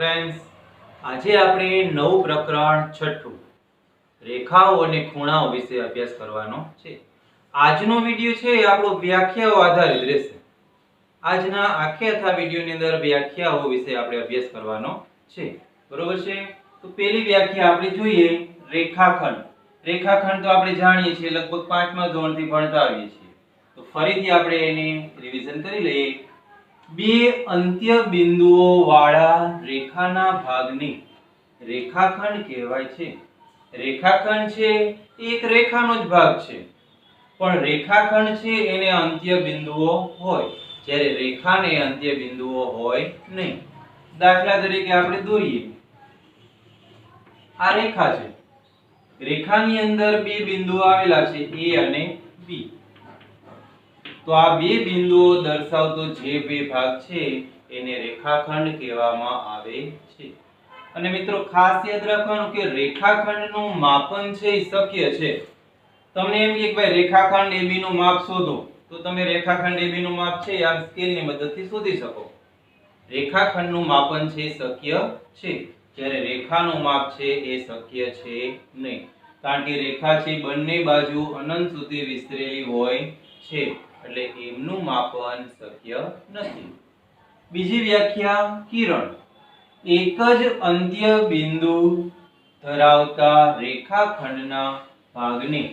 Friends, આજે આપણે નવું પ્રકરણ છઠ્ઠું રેખાઓ અને ખૂણાઓ વિશે અભ્યાસ કરવાનો છે। આજનો વિડિયો છે આપણો વ્યાખ્યાઓ આધારિત રહેશે। આજના આખા વિડિયોની અંદર વ્યાખ્યાઓ વિશે આપણે અભ્યાસ કરવાનો છે, બરોબર છે। તો પહેલી વ્યાખ્યા આપણે જોઈએ રેખાખંડ। રેખાખંડ તો આપણે જાણીએ છીએ, લગભગ 5મા ધોરણથી ભણતા આવીએ છીએ। તો ફરીથી આપણે એને રિવિઝન કરી લઈએ। બે અંત્ય બિંદુઓ વાળા રેખાના ભાગને રેખાખંડ કહેવાય છે। રેખાખંડ છે એક રેખાનો જ ભાગ છે, પણ રેખાખંડ છે એને અંત્ય બિંદુઓ હોય, જ્યારે રેખાને અંત્ય બિંદુઓ હોય નહીં। દાખલા તરીકે આપણે દોરીએ, આ રેખા છે, રેખાની અંદર બે બિંદુઓ આવેલા છે A અને B। તો આ બે બિંદુઓ દર્શાવતો જે બે ભાગ છે એને રેખાખંડ કહેવામાં આવે છે। અને મિત્રો ખાસ યાદ રાખવાનું કે રેખાખંડનું માપન છે એ શક્ય છે। તમને એમ કે ભાઈ રેખાખંડ AB નું માપ શોધો, તો તમે રેખાખંડ AB નું માપ છે આ સ્કેલની મદદથી શોધી શકો। રેખાખંડનું માપન છે શક્ય છે, જ્યારે રેખાનું માપ છે એ શક્ય છે નહીં, કારણ કે રેખા છે બંને બાજુ અનંત સુધી વિસ્તરેલી હોય છે, એટલે એમનું માપન શક્ય નથી। બીજી વ્યાખ્યા કિરણ। એક જ અંત્ય બિંદુ ધરાવતા રેખાખંડના ભાગને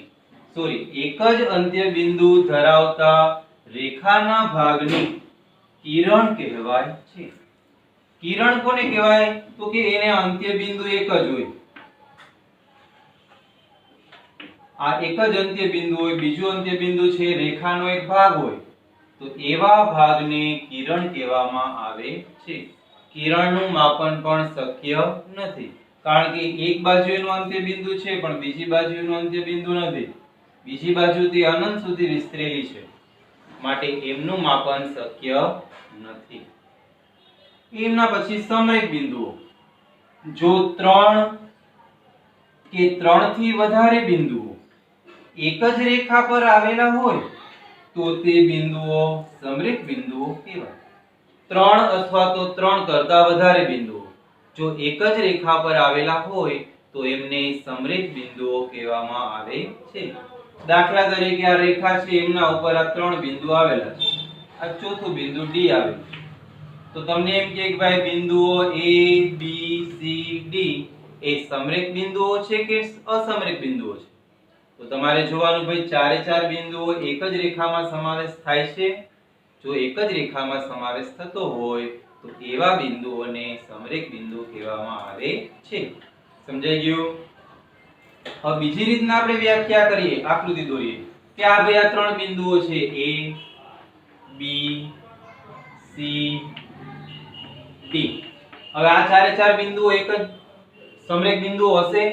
એક જ અંત્ય બિંદુ ધરાવતા રેખાના ભાગને કિરણ કહેવાય છે। કિરણ કોને કહેવાય? તો કે એને અંત્ય બિંદુ એક જ હોય, આ એક જ અંત્ય બિંદુ હોય, બીજું અંત્ય બિંદુ છે રેખાનો એક ભાગ હોય, તો એવા ભાગને કિરણ કહેવામાં આવે છે। કિરણનું માપન પણ શક્ય નથી, કારણ કે એક બાજુ એનું અંત્ય બિંદુ છે પણ બીજી બાજુ એનું અંત્ય બિંદુ નથી, બીજી બાજુ તે અનંત સુધી વિસ્તરેલી છે, માટે એમનું માપન શક્ય નથી। એમના પછી સમરેખ બિંદુઓ। જો 3 કે 3 થી વધારે બિંદુઓ એક જ રેખા પર આવેલા હોય તો તે બિંદુઓ સમરેખ બિંદુઓ કહેવાય। 3 અથવા તો 3 કરતા વધારે બિંદુઓ જો એક જ રેખા પર આવેલા હોય તો એમને સમરેખ બિંદુઓ કહેવામાં આવે છે। દાખલા તરીકે આ રેખા છે, એમના ઉપર આ 3 બિંદુ આવેલા છે, આ ચોથું બિંદુ D આવેલું છે, તો તમને એમ કે ભાઈ બિંદુઓ A B C D એ સમરેખ બિંદુઓ છે કે અસમરેખ બિંદુઓ છે? તો તમારે જોવાનું ભાઈ ચારે ચાર બિંદુઓ એક જ રેખામાં સમાવેશ થાય છે। જો એક જ રેખામાં સમાવેશ થતો હોય તો એવા બિંદુઓને સમરેખ બિંદુ કહેવામાં આવે છે। સમજાઈ ગયું? હવે બીજી રીતના આપણે વ્યાખ્યા કરીએ, આકૃતિ દોરીએ કે આ બે આ ત્રણ બિંદુઓ છે A B C D। હવે આ ચારે ચાર બિંદુઓ એક જ સમરેખ બિંદુઓ હશે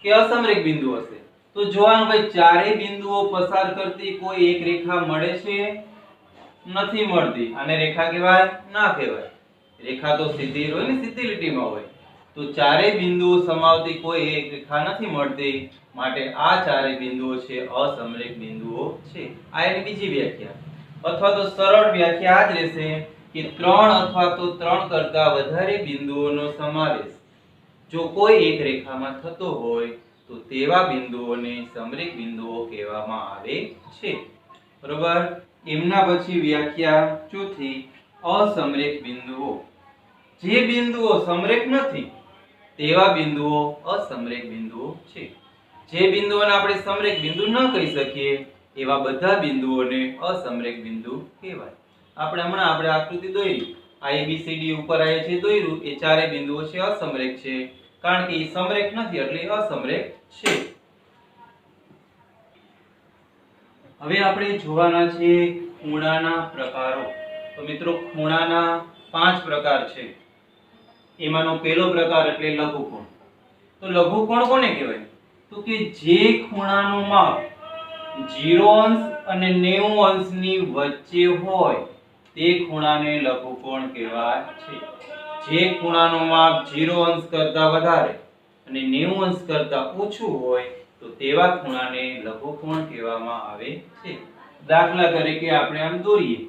કે અસમરેખ બિંદુ હશે? તો જોવાનું ભાઈ ચારે બિંદુઓ પસાર કરતી કોઈ એક રેખા મળે છે? નથી મળતી, આને રેખા કહેવાય? ના કહેવાય। રેખા તો સીધી હોય ને, સીધી લીટીમાં હોય, તો ચારે બિંદુઓ સમાવતી કોઈ એક રેખા નથી મળતી, માટે આ ચારે બિંદુઓ છે અસમરેખ બિંદુઓ છે। આ એની બીજી વ્યાખ્યા, અથવા તો સરળ વ્યાખ્યા આ જ રહેશે કે 3 અથવા તો 3 કરતા વધારે બિંદુઓનો સમાવેશ જો કોઈ એક રેખામાં થતો હોય તો તેવા બિંદુઓને સમરેખ બિંદુઓ કહેવામાં આવે છે, બરોબર? એમના પછી વ્યાખ્યા ચોથી અસમરેખ બિંદુઓ। જે બિંદુઓ સમરેખ નથી તેવા બિંદુઓ અસમરેખ બિંદુઓ છે। જે બિંદુઓને આપણે સમરેખ બિંદુ ન કહી શકીએ એવા બધા બિંદુઓને અસમરેખ બિંદુ કહેવાય। આપણે આકૃતિ દોરી, આ ABCD ઉપર આ જે દોર્યું એ ચારે બિંદુઓ છે અસમરેખ છે, કારણ કે એ સમરેખ નથી એટલે અસમરેખ છે। હવે આપણે જોવાના છે ખૂણાના પ્રકારો। તો મિત્રો ખૂણાના 5 પ્રકાર છે। એમાંનો પહેલો પ્રકાર એટલે લઘુકોણ। તો લઘુકોણ કોને કહેવાય? તો કે જે ખૂણાનું માપ 0 અંશ અને 90 અંશની વચ્ચે હોય તે ખૂણાને લઘુકોણ કહેવાય છે। જે ખૂણાનું માપ 0 અંશ કરતા વધારે અને 90 અંશ કરતા ઓછું હોય તો તેવા ખૂણાને લઘુકોણ કહેવામાં આવે છે। દાખલા તરીકે આપણે આમ દોરીએ,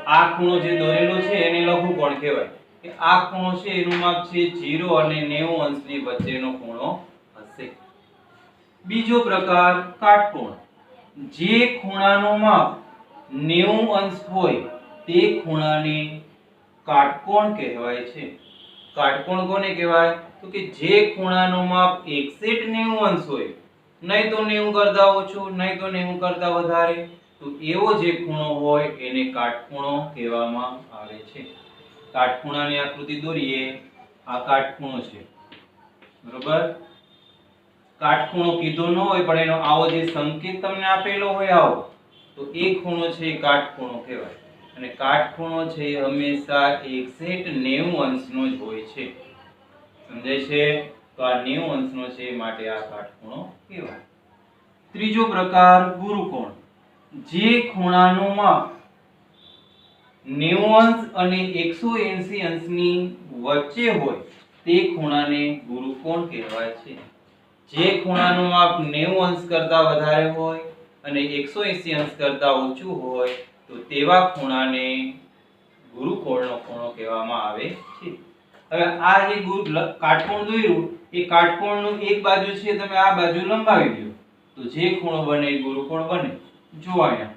આ ખૂણો જે દોરેલો છે એને લઘુકોણ કહેવાય કે આ ખૂણો છે એનું માપ છે 0 અને 90 અંશની વચ્ચેનો ખૂણો હશે. બીજો પ્રકાર કાટકોણ. જે ખૂણાનું માપ 90 અંશ હોય તે ખૂણાને કાટકોણ કહેવાય છે. કાટકોણ કોને કહેવાય? તો કે જે ખૂણાનું માપ એક્ઝેક્ટ 90 અંશ હોય, નહીં તો 90 કરતા ઓછું, નહીં તો 90 કરતા વધારે, તો એવો જે ખૂણો હોય એને કાટખૂણો કહેવામાં આવે છે. કાટખૂણાની આકૃતિ દોરીએ. આ કાટખૂણો છે, બરોબર. કાટખૂણો કીધો ન હોય પણ એનો આવો જે સંકેત તમને આપેલો હોય આવો, તો એ ખૂણો છે એ કાટખૂણો કહેવાય. અને કાટખૂણો છે એ હંમેશા એક્ઝેક્ટ 90 અંશનો જ હોય છે. સમજાય છે? તો આ 90 અંશનો છે માટે આ કાટખૂણો કહેવાય. ત્રીજો પ્રકાર ગુરુકોણ. જે ખૂણાનું માપ 90 અંશ અને 180 અંશની વચ્ચે હોય તે ખૂણાને ગુરુકોણ કહેવાય છે. જે ખૂણાનું માપ 90 અંશ કરતા વધારે હોય અને 180 અંશ કરતા ઓછું હોય તો તેવા ખૂણાને ગુરુકોણનો ખૂણો કહેવામાં આવે છે. હવે આ જે કાટકોણ દોર્યું એ કાટકોણનું એક બાજુ છે તમે આ બાજુ લંબાવી દો તો જે ખૂણો બને એ ગુરુકોણ બને. જો અહીંયા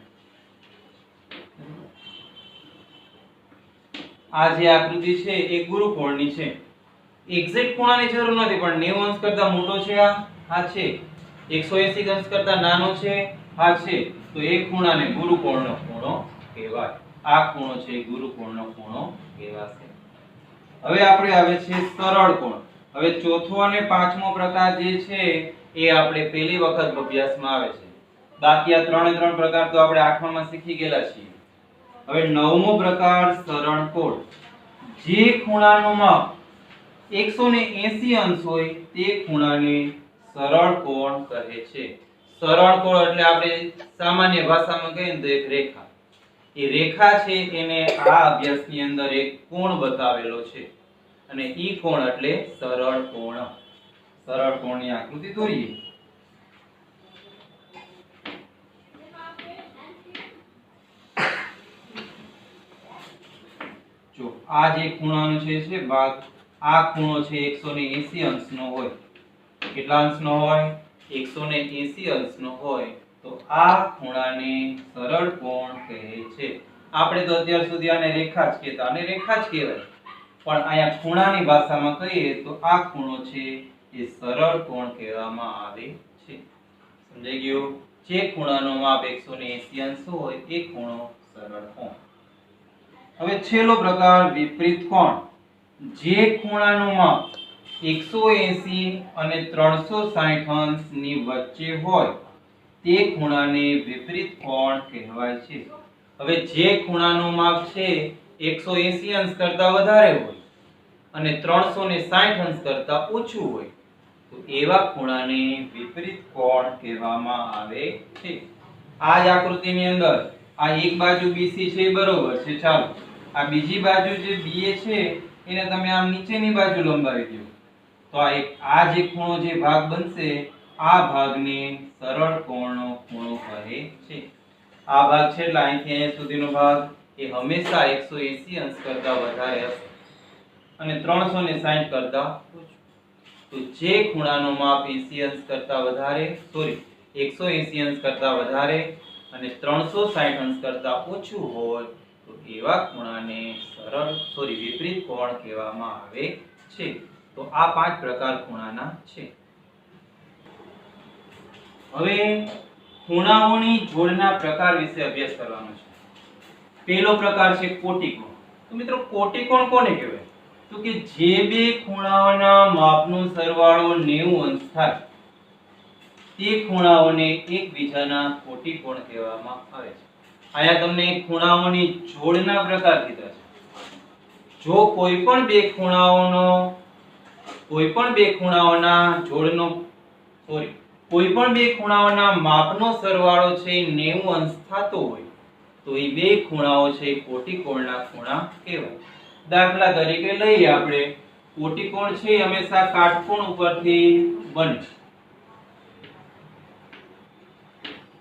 આ જે આકૃતિ છે એ ગુરુકોણની છે. એક્ઝેક્ટ ખૂણાની જરૂર નથી પણ 90 અંશ કરતા મોટો છે આ છે, 180 અંશ કરતા નાનો છે આ છે, તો એ ખૂણાને ગુરુકોણનો ખૂણો કહેવાય. આ ખૂણો છે ગુરુકોણનો ખૂણો કહેવાશે. હવે આપણે આવે છે સરળ કોણ. હવે ચોથો અને પાંચમો પ્રકાર જે છે એ આપણે પહેલી વખત અભ્યાસમાં આવે છે. બાકી આ ત્રણ પ્રકાર તો આપણે આઠમામાં શીખી ગયેલા છીએ. હવે નવમો પ્રકાર સરળ કોણ. જે ખૂણાનું માપ 180 અંશ હોય તે ખૂણાને સરળ કોણ કહે છે. સરળ કોણ એટલે આપણે સામાન્ય ભાષામાં કહીએ તો એક રેખા. એ રેખા છે એને આ અભ્યાસની અંદર એક કોણ બતાવેલો છે અને ઈ કોણ એટલે સરળ કોણ. સરળ કોણની આકૃતિ દોરીએ. જો આ જે ખૂણાનો છે ભાગ, આ ખૂણો છે 180 અંશનો હોય. કેટલા અંશનો હોય? 180 અંશનો હોય તો આ ખૂણાને સરળ કોણ કહે છે. આપણે તો અત્યાર સુધી આને રેખા જ કહેતા અને રેખા જ કહેવાય, પણ અહીંયા ખૂણાની ભાષામાં કહીએ તો આ ખૂણો છે એ સરળ કોણ કહેવામાં આવે છે. સમજાઈ ગયું? જે ખૂણાનો માપ 180 અંશ હોય એ ખૂણો સરળ કોણ. હવે છેલ્લો પ્રકાર વિપરીત કોણ. જે ખૂણાનું માપ 180 અને 360 અંશની વચ્ચે હોય તે ખૂણાને વિપરીત કોણ કહેવાય છે. હવે જે ખૂણાનું માપ છે 180 અંશ કરતા વધારે હોય અને 360 અંશ કરતા ઓછું હોય તો એવા ખૂણાને વિપરીત કોણ કહેવામાં આવે છે. આ જ આકૃતિની અંદર આ એક બાજુ BC છે બરોબર છે, ચાલો આ બીજી બાજુ જે BA છે એને તમે આમ નીચેની બાજુ લંબાવી દો તો આ જે ખૂણો જે ભાગ બનશે આ ભાગને સરળ કોણનો ખૂણો કહે છે. આ ભાગ છે એટલે અહીંથી અહીંયા સુધીનો ભાગ એ હંમેશા 180 અંશ કરતા વધારે હશે અને 360 કરતા ઓછું. તો જે ખૂણાનો માપ 180 અંશ કરતા વધારે અને 360 અંશ કરતા ઓછું હોય તો એવા ખૂણાને વિપરીત કોણ કહેવામાં આવે છે. તો આ 5 પ્રકાર ખૂણાના છે. હવે ખૂણાઓની જોડના પ્રકાર વિશે અભ્યાસ કરવાનો છે. પહેલો પ્રકાર છે કોટિકોણ. તો મિત્રો કોટિકોણ કોને કહેવાય? તો કે જે બે ખૂણાઓના માપનો સરવાળો 90 અંશ થાય તે ખૂણાઓને એકબીજાના કોટિકોણ કહેવામાં આવે છે. અહીંયા તમને ખૂણાઓની જોડના પ્રકાર કીધા છે. જો કોઈ પણ બે ખૂણાઓના માપનો સરવાળો છે 90 અંશ થતો હોય તો એ બે ખૂણાઓ છે કોટિકોણના ખૂણા કહેવાય. દાખલા તરીકે લઈએ આપણે કોટિકોણ છે હંમેશા કાટકોણ ઉપરથી બને.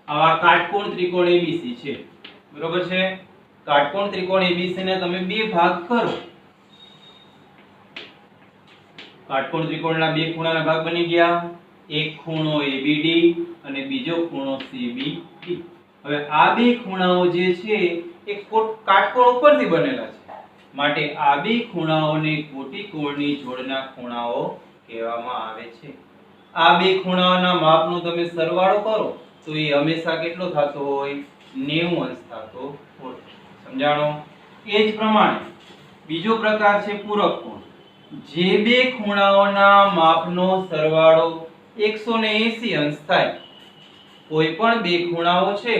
આવા કાટકોણ ત્રિકોણ ABC છે, બરોબર છે. કાટકોણ ત્રિકોણ ABC ને તમે બે ભાગ કરો, કાટકોણ ત્રિકોણના બે ખૂણાના ભાગ બની ગયા, એક ખૂણો ABD અને બીજો ખૂણો CBD. હવે આ બે ખૂણાઓ જે છે એ કાટકોણ ઉપરથી બનેલા છે, માટે આ બે ખૂણાઓને કોટિકોણની જોડના ખૂણાઓ કહેવામાં આવે છે. આ બે ખૂણાઓના માપનો તમે સરવાળો કરો તો એ હંમેશા કેટલો થતો હોય? 90 અંશ થતો હોય. સમજાણો? એ જ પ્રમાણે બીજો પ્રકાર છે પૂરક કોણ. જે બે ખૂણાઓના માપનો સરવાળો 180 અંશ થાય, કોઈ પણ બે ખૂણાઓ છે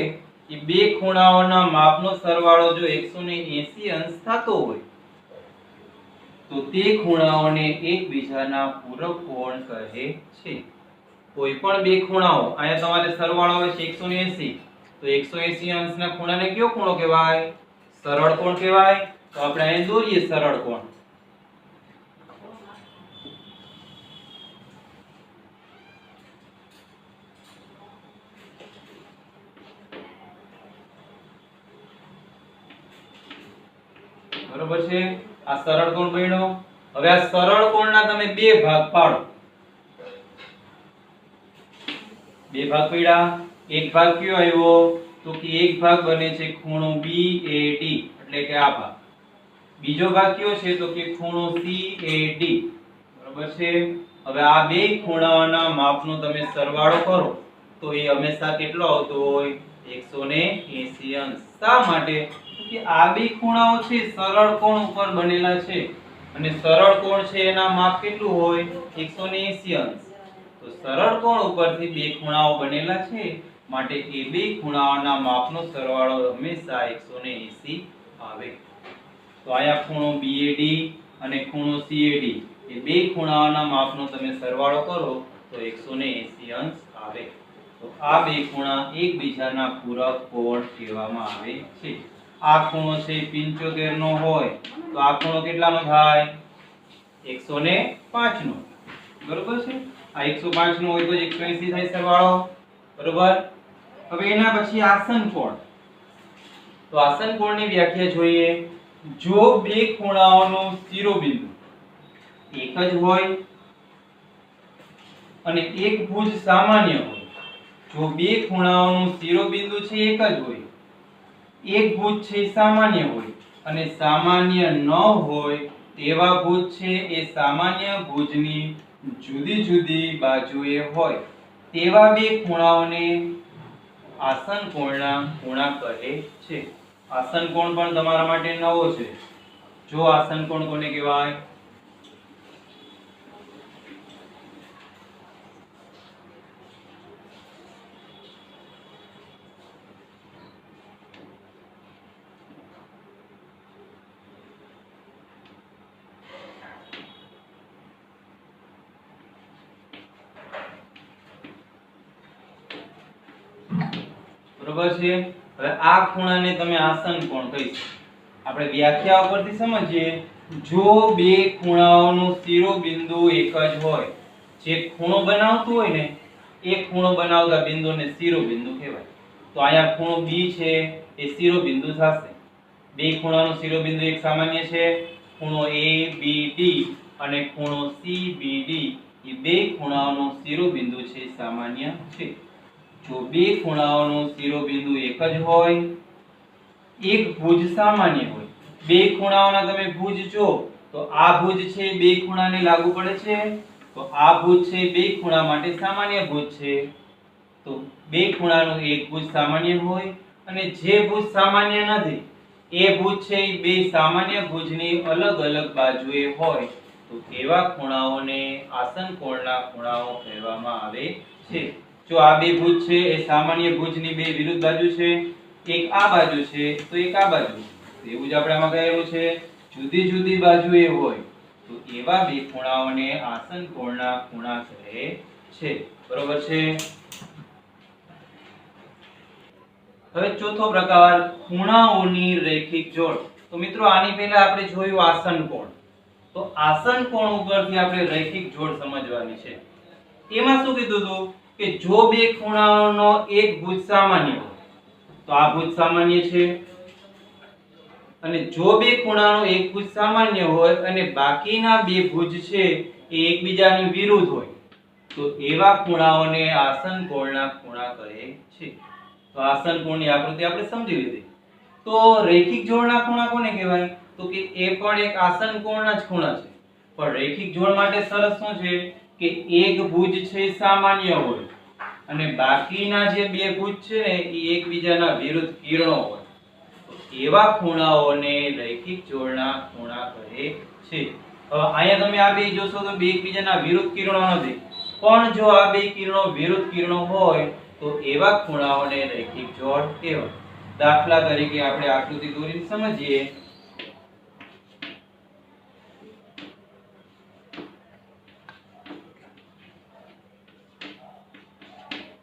એ બે ખૂણાઓના માપનો સરવાળો જો 180 અંશ થતો હોય તો તે ખૂણાઓને એકબીજાના પૂરક કોણ કહે છે. કોઈ પણ બે ખૂણાઓ, અહીંયા તમારે સરવાળો આવે છે 180, તો 180 અંશના ખૂણાને કયો ખૂણો કહેવાય? સરળ કોણ કહેવાય. તો આપણે અહીં દોરીએ સરળ કોણ. બરોબર છે? આ સરળ કોણ બન્યો. હવે આ સરળ કોણના તમે બે ભાગ પાડો. બે ભાગ પડ્યા. એક ભાગ કયો આવ્યો? તો કે એક ભાગ બને છે ખૂણો BAD, એટલે કે આ ભાગ. બીજો ભાગ કયો છે? તો કે ખૂણો CAD. બરોબર છે? હવે આ બે ખૂણાઓના માપનો તમે સરવાળો કરો તો એ હંમેશા કેટલો આવતો હોય? 180 અંશ. શા માટે? કે આ બે ખૂણાઓ છે સરળ કોણ ઉપર બનેલા છે અને સરળ કોણ છે એના માપ કેટલું હોય? 180 અંશ. તો સરળ કોણ ઉપરથી બે ખૂણાઓ બનેલા છે, માટે એ બે ખૂણાઓના માપનો સરવાળો હંમેશા 180 આવે. તો આયા ખૂણો BAD અને ખૂણો CAD, એ બે ખૂણાઓના માપનો તમે સરવાળો કરો તો 180 અંશ આવે. તો આ બે ખૂણા એકબીજાના પૂરક કોણ કહેવામાં આવે છે. આ ખૂણો છે 75 નો હોય તો આ ખૂણો કેટલાનો થાય? 105 નો. બરોબર છે? આ 105 નો હોય તો 180 થાય સરવાળો. બરોબર? હવે એના પછી આસન કોણ. તો આસન કોણની વ્યાખ્યા જોઈએ. જો બે ખૂણાઓનો શિરોબિંદુ એક જ હોય અને એક ભુજ સામાન્ય હોય, જો બે ખૂણાઓનો શિરોબિંદુ છે એક જ હોય, એક ભુજ છે સામાન્ય હોય અને સામાન્ય ન હોય તેવા ભુજ છે એ સામાન્ય ભુજની જુદી જુદી બાજુએ હોય, તેવા બે ખૂણાઓને આસન કોણના ખૂણા કહે છે. આસન કોણ પણ તમારા માટે નવો છે. જો આસન કોણ કોને કહેવાય? બરોબર છે? હવે આ ખૂણાને તમે આસન કોણ કહીશ. આપણે વ્યાખ્યા ઉપરથી સમજીએ. જો બે ખૂણાઓનું શિરોબિંદુ એક જ હોય, જે ખૂણો બનાવતું હોય ને એ ખૂણો બનાવતા બિંદુને શિરોબિંદુ કહેવાય. તો અહીંયા ખૂણો B છે એ શિરોબિંદુ થશે. બે ખૂણાનો શિરોબિંદુ એક સામાન્ય છે. ખૂણો ABD અને ખૂણો CBD એ બે ખૂણાઓનો શિરોબિંદુ છે સામાન્ય છે. જો બે ખૂણાઓનો શિરોબિંદુ એક જ હોય, એક ભુજ સામાન્ય હોય, બે ખૂણાઓના તમે ભુજ જો તો આ ભુજ છે બે ખૂણાને લાગુ પડે છે, તો આ ભુજ છે બે ખૂણા માટે સામાન્ય ભુજ છે. તો બે ખૂણાનું એક ભુજ સામાન્ય હોય અને જે ભુજ સામાન્ય નથી એ ભુજ છે બે સામાન્ય ભુજની અલગ અલગ બાજુએ હોય, તો એવા ખૂણાઓને આસન કોણના ખૂણાઓ કહેવામાં આવે છે. જો આ બે ભુજ છે એ સામાન્ય ભુજની બે વિરુદ્ધ બાજુ છે, એક આ બાજુ છે તો એક આ બાજુ, એવું જ આપણે આમાં કહેલું છે. જુદી જુદી બાજુએ હોય તો એવા બે ખૂણાઓને આસન કોણના ખૂણા કહે છે. બરોબર છે? હવે ચોથો પ્રકાર ખૂણાઓની રૈખિક જોડ. તો મિત્રો આની પહેલા આપણે જોયું આસન કોણ. તો આસન કોણ ઉપરથી આપણે રૈખિક જોડ સમજવાની છે. એમાં શું કીધું હતું કે જો બે ખૂણાઓનો એક ભુજ સામાન્ય હોય, તો આ ભુજ સામાન્ય છે અને જો બે ખૂણાનો એક ભુજ સામાન્ય હોય અને બાકીના બે ભુજ છે એ એકબીજાની વિરુદ્ધ હોય તો એવા ખૂણાઓને આસન કોણના ખૂણા કહે છે. તો આસન કોણની આકૃતિ આપણે સમજી લીધી. તો રૈખિક જોડના ખૂણા કોને કહેવાય? તો કે એ પણ એક આસન કોણના જ ખૂણા છે. પણ રૈખિક જોડ માટે શરત શું છે કે એક ભુજ છે સામાન્ય હોય અને બાકીના જે બે ભુજ છે ને એ એકબીજાના વિરુદ્ધ કિરણો હોય. એવા ખૂણાઓને રૈખિક જોડના ખૂણા કહે છે. હવે અહીંયા તમે આ બે જોશો તો બે એકબીજાના વિરુદ્ધ કિરણો નથી, પણ જો આ બે કિરણો વિરુદ્ધ કિરણો હોય તો એવા ખૂણાઓને રૈખિક જોડ કહેવાય. દાખલા તરીકે આપણે આકૃતિ દોરીને સમજીએ.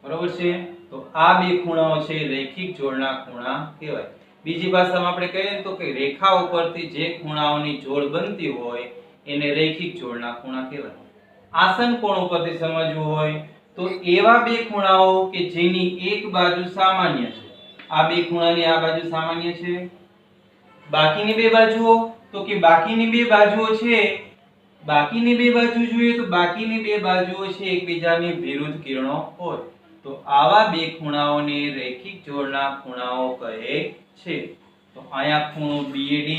બરોબર છે? તો આ બે ખૂણાઓ છે રૈખિક જોડના ખૂણા કહેવાય. બીજી ભાષામાં આપણે કહીએ તો કે રેખા ઉપરથી જે ખૂણાઓની જોડ બનતી હોય એને રૈખિક જોડના ખૂણા કહેવાય. આસન કોણ ઉપરથી સમજવું હોય તો એવા બે ખૂણાઓ કે જેની એક બાજુ સામાન્ય છે. આ બે ખૂણાની આ બાજુ સામાન્ય છે. બાકીની બે બાજુઓ તો કે બાકીની બે બાજુઓ છે, બાકીની બે બાજુ જોઈએ તો બાકીની બે બાજુઓ છે એકબીજાની વિરુદ્ધ કિરણો હોય તો આવા બે ખૂણાઓને રૈખિક જોડના ખૂણાઓ કહે છે. તો અહીંયા ખૂણો BAD,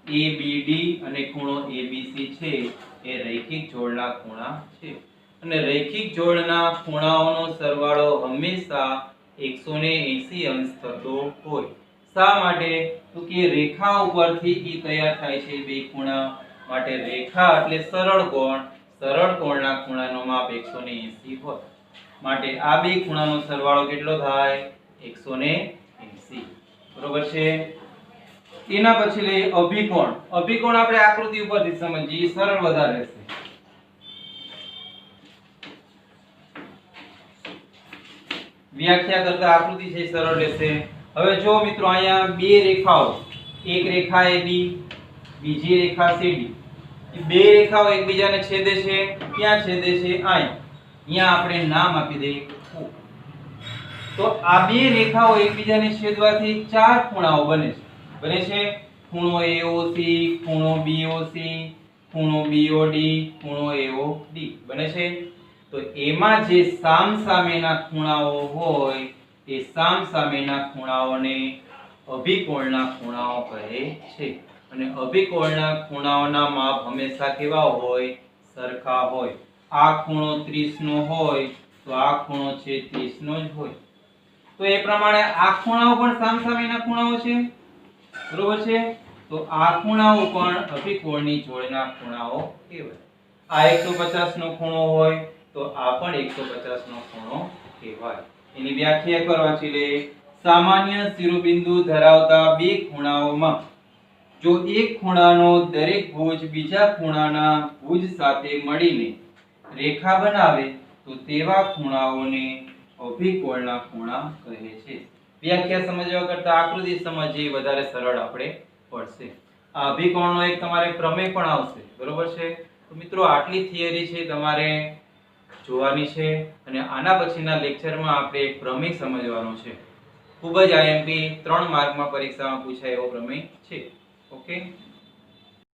ABD અને ખૂણો ABC છે એ રૈખિક જોડના ખૂણા છે. અને રૈખિક જોડના ખૂણાઓનો સરવાળો હંમેશા 180 અંશ થતો હોય. શા માટે? તો કે રેખા ઉપરથી ઈ તૈયાર થાય છે બે ખૂણા માટે. રેખા એટલે સરળ કોણ, સરળ કોણના ખૂણાનો માપ 180 હોય. માટે આ બે ખૂણાનો સરવાળો કેટલો થાય? 180. બરોબર છે? એના પછી લઈએ અભિકોણ. અભિકોણ આપણે આકૃતિ ઉપરથી સમજીએ, સરળ વધારે રહેશે. વ્યાખ્યા કરતા આકૃતિ છે સરળ રહેશે. હવે જો મિત્રો અહીંયા બે રેખાઓ, એક રેખા AB, બીજી રેખા CD. એ બે રેખાઓ એકબીજાને છેદે છે. ક્યાં છેદે છે? અહીંયા આપણે નામ આપી દઈએ O. તો આ બે રેખાઓ એકબીજાને છેદવાથી ચાર ખૂણાઓ બને છે. બને છે ખૂણો AOC, ખૂણો BOC, ખૂણો BOD, ખૂણો AOD. બને છે. તો એમાં જે સામસામેના ખૂણાઓ હોય એ સામસામેના ખૂણાઓને અભિકોણના ખૂણાઓ કહે છે. અને અભિકોણના ખૂણાઓના માપ હંમેશા કેવા હોય? સરખા હોય. આ ખૂણો 30 નો હોય તો આ ખૂણો છે 30 નો જ હોય. તો એ પ્રમાણે આ ખૂણાઓ પણ સામસામેના ખૂણાઓ છે. બરોબર છે? તો આ ખૂણાઓ પણ અભિકોણની જોડના ખૂણાઓ કહેવાય. આ 150 નો ખૂણો હોય તો આ પણ 150 નો ખૂણો કહેવાય. એની વ્યાખ્યા કરવા છે સામાન્ય શિરોબિંદુ ધરાવતા બે ખૂણાઓમાં જો એક ખૂણાનો દરેક ભુજ બીજા ખૂણાના ભુજ સાથે મળીને રેખા બનાવે તો તેવા ખૂણાઓને અભિકોણના ખૂણા કહે છે. વ્યાખ્યા સમજવા કરતા આકૃતિ સમજીએ વધારે સરળ આપણે પડશે. આ અભિકોણનો એક તમારે પ્રમેય પણ આવશે. બરોબર છે? તો મિત્રો આટલી થિયરી છે તમારે જોવાની છે અને આના પછીના લેક્ચરમાં આપણે એક પ્રમેય સમજવાનો છે. ખૂબ જ IMP 3 માર્કમાં પરીક્ષામાં પૂછાય એવો પ્રમેય છે. ઓકે.